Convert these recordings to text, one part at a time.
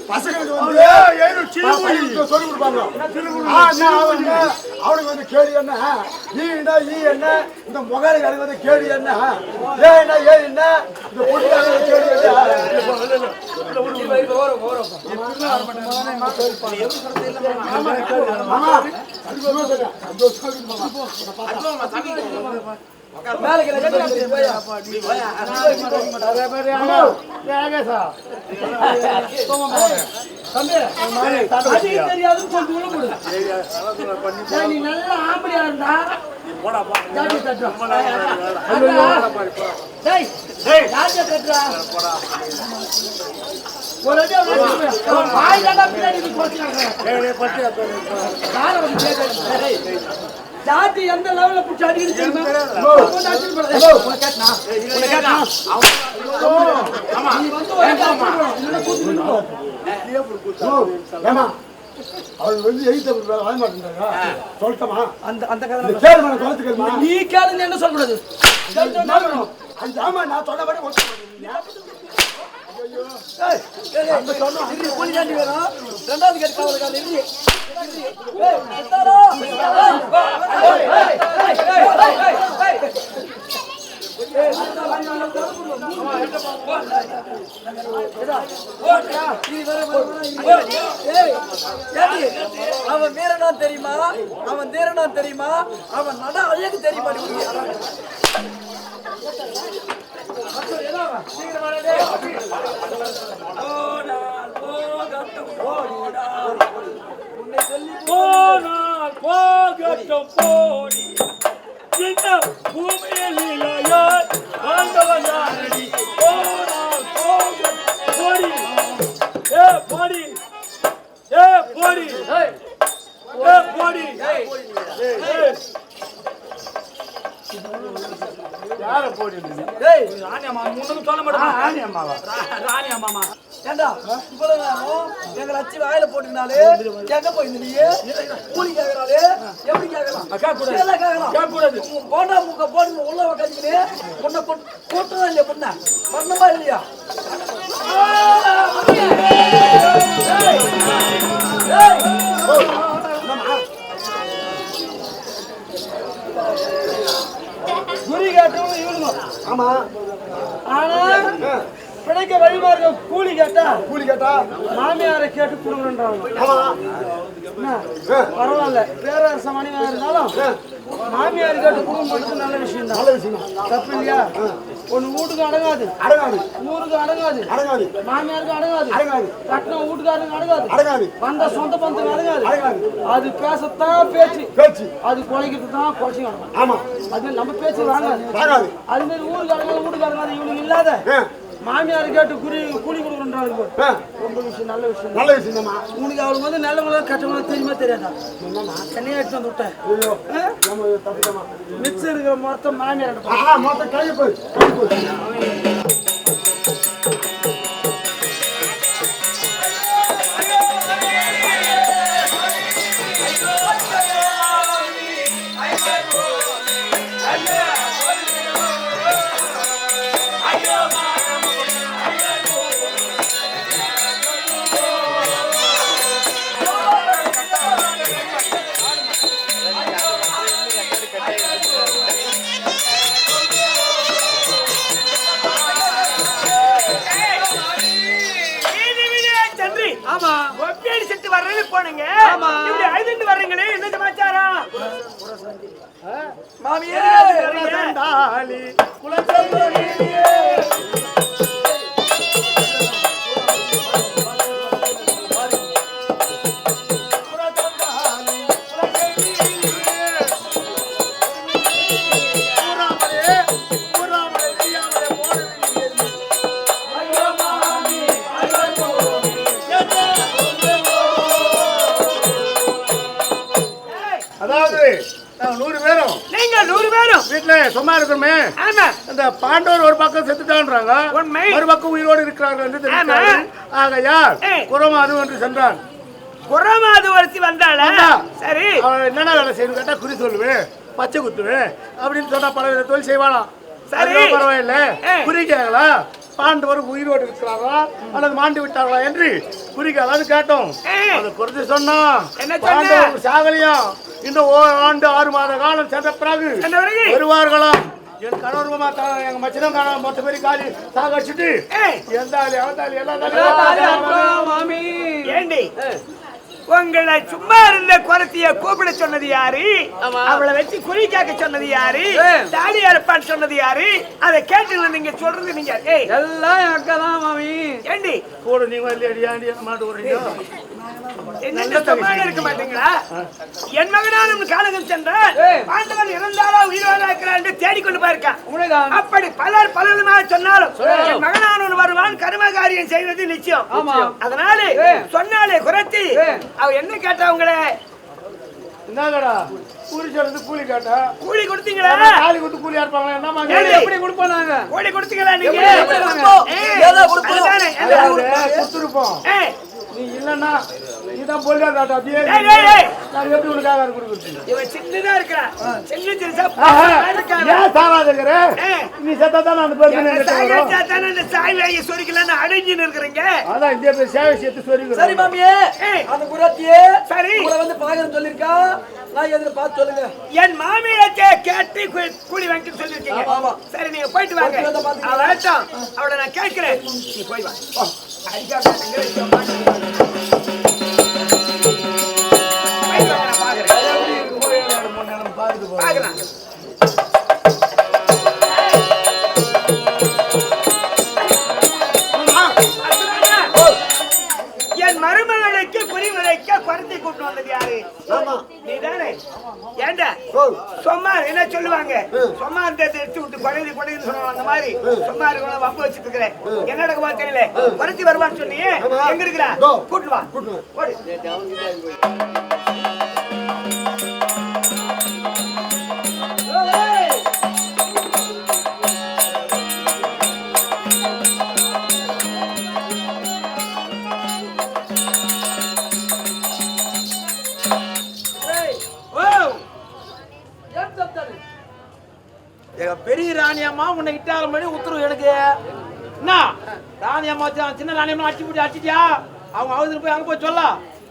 பசங்களுக்கு சொல்லி கொடுப்பாங்க. அவனுக்கு வந்து கேள்வி என்ன, ஈனா ஈ என்ன, இந்த முகாரிகளுக்கு வந்து கேள்வி என்ன, ஏன்னா ஏ என்ன, இந்த பொண்ணுக்காரங்க கேள்வி என்ன. ஜாதி எந்த லெவல்ல புடிச்சு அடிக்கிறது அவள் வந்து எழுத்த வாங்க மாட்டேன்றாங்க. சொல்லட்டமா? அந்த கதை நீ கேளுங்க என்ன சொல்லக்கூடாது. ஆமா நான் சொன்னபடி ரெண்டாவது கேட்டு அவன் வீரனா தெரியுமா, அவன் தீரனா தெரியுமா, அவன் நட அழகு தெரியுமா? போகட்டும் போடி இந்த பூமியில் ஆண்டவனாரடி போனால் போடி ஏ போடி ஏ போடி ஏ போடி யார போடி ராணி அம்மா முன்னுக்கு சொல்ல மாட்டேன். ராணி அம்மாவா? ராணி அம்மாமா ஏண்டா இவ்வளவு நேரம் எங்களை அச்சு வாயில போட்டுனாலே எங்க போயிருந்த நீ கூலி கேட்கறாளே எப்படி கேட்கலாம் கூடாது போண்டா மூக்க போட்டு உள்ள உட்காந்துக்கினே பொண்ணை போட்டுதான் இல்லையா பொண்ண பண்ணமா இல்லையா குறி கேட்டவங்க இவனுங்க. ஆமா ஆனா பிழைக்க வழிமார்க்க கூலி கேட்டா மாமியாரை கேட்டு கொடுங்கன்றாங்க. பரவாயில்ல பேரரச மணியா இருந்தாலும் மாமியார் கேட்டு குடும்பம் மட்டும் நல்ல விஷயம் தான். தப்பு இல்லையா? ஒண்ணு வீட்டுக்கு அடங்காது, ஊருக்கு அடங்காது, மாமியாருக்கு அடங்காது, கட்டின வீட்டுக்காரருக்கு அடங்காது, வந்த சொந்த பந்தத்துக்கு அடங்காது. அது பேசத்தான் பேச்சு, அது குறைக்கிறது தான் குறைச்சிக்கணும். ஆமா அது நம்ம பேச்சு வாங்காது. அது மாதிரி ஊருக்கு அடங்காது, வீட்டுக்கு அடங்காது. இவனுக்கு இல்லாத மாமியார் கேட்டு கூலி கொடுக்குறாங்க. ரொம்ப விஷயம், நல்ல விஷயம். உனக்கு அவளுக்கு வந்து நல்லவங்கள கட்டவங்கள தெரியுமா தெரியாதா? என்னையா எடுத்து வந்து விட்டேன். மிச்சம் இருக்கிற மொத்தம் மாமியார் மொத்தம் கையை போய் போனீங்க. இப்படி அழுதுட்டு வர்றீங்களே, என்ன சமாச்சாரம்? மாமியே சும்மா இருக்குமே. இந்த பாண்டவர் ஒரு பக்கம் செத்துட்டான்றாங்க, ஒரு பக்கம் உயிரோடு இருக்கிறார்கள் என்று தெரிவித்தார்கள். ஆகையால் குரமாது என்று சென்றான். குறமாது ஒருத்தி வந்தாள சரி என்னென்ன வேலை செய்யணும் கேட்டா குறி சொல்லுவேன் பச்சை குத்துவேன் அப்படின்னு சொன்னா பல வித தொழில் செய்வாளாம். சரி பரவாயில்ல குறிக்காங்களா பாண்டவர் உயிரோடு இருக்கிறாரா அல்லது மாண்டு விட்டார்களா என்று குறிக்காது கேட்டோம். அது குறித்து சொன்னா பாண்டவர் சாகலியா இந்த ஆண்டு 6 மாத காலம் சென்ற பிறகு வருவார்களாம். என் கணவருமா எங்க மச்சனும் காணாம மொத்த பேரும் காலி சாகடிச்சுட்டு ஏண்டி உங்களை சும்மா இருந்த குரத்திய கூப்பிட சொன்னது யாரு? அவளை வச்சு குறி கேட்க சொன்னது யாரு? தாடி அறுப்பான்னு சொன்னது யாரு? அதை கேட்டு நீங்க சொல்றது நீங்க எல்லாம் என் அக்கா தான் மாமி. ஏண்டி கூட நீங்க மாட்டு விடுறீங்க என்ன சமான இருக்க மாட்டீங்களா? என் மகனான காலகம் சென்ற பாண்டவன் இறந்தாரா உயிரோட இருக்கிறான் தேடிக்கொண்டு போயிருக்கான். அப்படி பலர் பலருமாக சொன்னாலும் என் மகனானவன் வருவான் கர்மகாரியம் செய்வது நிச்சயம். அதனால சொன்னாலே குறைச்சி அவ என்ன கேட்டா உங்களை என்னடா கூலி சொல்றது கூலி கேட்டா கூலி கொடுத்தீங்களா? காலி கொடுத்து கூலியா இருப்பாங்க. என்னமா எப்படி கொடுப்போம் நாங்க? கூலி கொடுத்தீங்களா நீங்க? கொடுத்துருப்போம். நீ இல்லன்னா நீதான் போலியாடா அப்படியே நான் எப்படி உனக்காக கொடுக்குறது? இவன் சின்னதா இருக்கா சின்ன சிறுசா ஏன் சாவாதங்கற நீ செத்தா தான் அந்த பேருக்கு சாகச்சாதானே இந்த சாய்வையை சொரிக்கலன்னு அடைஞ்சின்னு இருக்கறீங்க. அதான் இந்த பேர் சேவை சேர்த்து சொரிக்கற. சரி மாமியே அந்த குரத்தியே சரி உங்களை வந்து பாக்கறேன்னு சொல்லிருக்கா. நான் எதுல பார்த்து சொல்லுங்க. என் மாமியாரே கேட்டி கூலி வாங்கி சொல்லிருக்கீங்க. ஆமா சரி நீங்க போயிட்டு வாங்க. அவளட்டும் அவளை நான் கேட்கிறேன். நீ போய் வா. ஐயா என் மருமகளுக்கு குறிமுறைக்க குறைத்தி கூட்டு வந்தது யாரு? நீதானே? ஏண்டா சொம்மார் என்ன சொல்லுவாங்க? சொம்மார் எடுத்து விட்டு கொடையுது கொடையுது சொல்லுவாங்க. அந்த மாதிரி சொம்மாரு வம்பு வச்சுட்டு இருக்கிறேன். என்ன நடக்குமா தெரியல. குறைச்சி வருவான்னு சொன்னியே எங்க இருக்கிறா? கூட்டு வா. பெரிய ராணியம்மா உன்னை இட்டாலும் பண்ணி உத்தரவு எனக்கு என்ன ராணியம்மா சின்ன ராணியம்மா அடிச்சு போட்டு அடிச்சிட்டியா? அவங்க அவருக்கு போய் அங்க போய் சொல்ல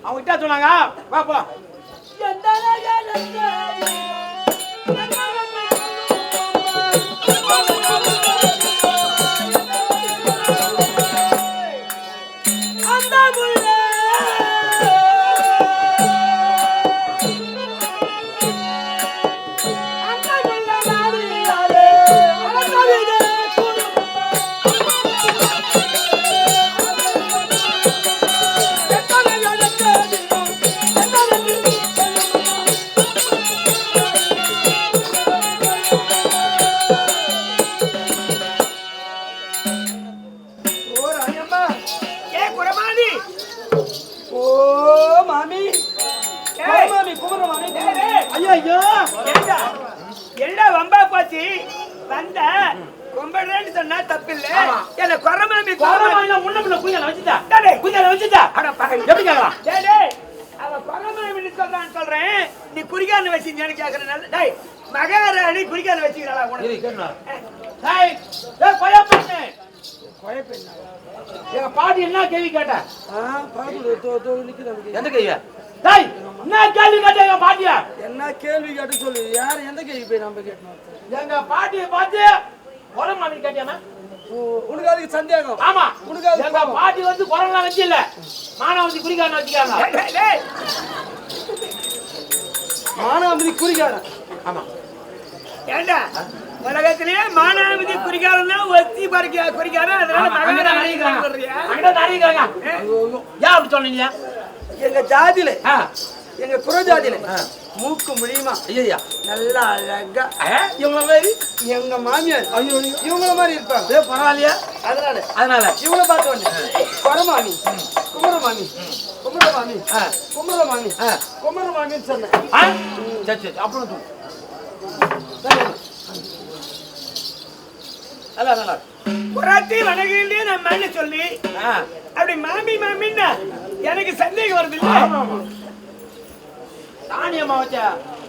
அவங்க இட்டா சொன்னாங்க. வா போலாம். என்ன வம்பா போச்சு வந்த கொம்படுறேன்னு சொன்னா தப்பில்ல. என்ன கொரமாமி கொரமாமினா முன்ன முன்ன குயில வச்சிட்டா. டேய் குயில வச்சிட்டா. அட பகை எப்படி கேக்கலாம்? டேய் அவ கொரமாமி சொல்றேன். நீ குறிகான வச்சிருந்தான்னு கேக்குறனால டேய் மகாராணி குறிகான வச்சிக்கறா உனக்கு. இது கேக்குறா. டேய் டேய் கோயப்பண்ணே. கோயப்பண்ணா. எங்க பாட்டி என்ன கேள்வி கேட்டா? பாத்து தோ நிக்குது. எந்த கேள்வி? டேய் என்ன கேள்வி கேட்டா பாட்டியா? என்ன கேள்வி கேட்டு சொல்லு. யார் எந்த கேள்வி போய் நம்ம கேட்டோம்? எங்க பாட்டியை பார்த்து கொரமாமி கேட்டியாமா? உனக்கு அதுக்கு சந்தேகம்? ஆமா உனக்கு எங்க பாட்டி வந்து கொரமா வச்சு இல்ல மானாவதி குறிகான வச்சுக்காங்க. மானாவதி குறிகான. ஆமா ஏண்டா உலகத்திலேயே மானாவதி குறிகாரம் தான் ஒத்தி குறிகாரம். அதனால மகாராணி சொல்றியா? அங்க நடிக்கிறாங்க. ஏன் அப்படி சொன்னீங்க? எங்க ஜாதியில எங்க குற ஜாதியில மூக்கு முடியுமா ஐயா நல்லா அழகா இவங்கள மாதிரி எங்க மாமியார் இவங்கள மாதிரி இருப்பாங்க. பரவாயில்லையா? அதனால இவங்கள பார்த்த உடனே கொரமாமி குமரமாமி குமரமாமி குமரமாமி குமரமாமின்னு சொன்னேன். சரி அப்புறம் புறாத்தி வணங்கிட்டு நம்ம சொல்லி அப்படி மாமி மாமின்னா எனக்கு சந்தேகம் வருது இல்ல? தானியம்மா வச்சா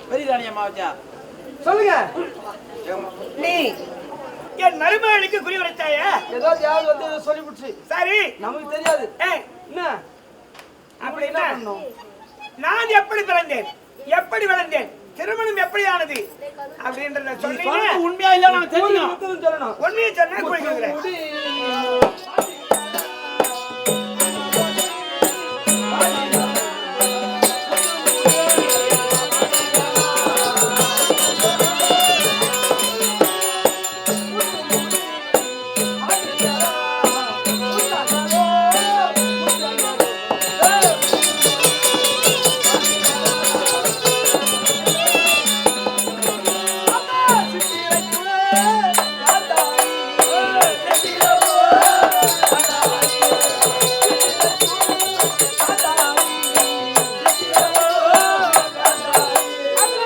பெரிய தானியம்மா வச்சா சொல்லுங்க. நீ என் மருமகனுக்கு குறி வச்சாயா? ஏதோ யாரு வந்து ஏதோ சொல்லி புடிச்சு சரி, நமக்கு தெரியாது. ஏய், என்ன அப்படி என்ன என்ன? பண்ணணும்? நான் எப்படி பிறந்தேன், எப்படி வளர்ந்தேன், திருமணம் எப்படி ஆனது அப்படின்றத சொன்னீங்க. உண்மையா இல்ல நான் தெரியும் சொல்லணும். உண்மையை சொன்னா குறிக்கிறேன். முடி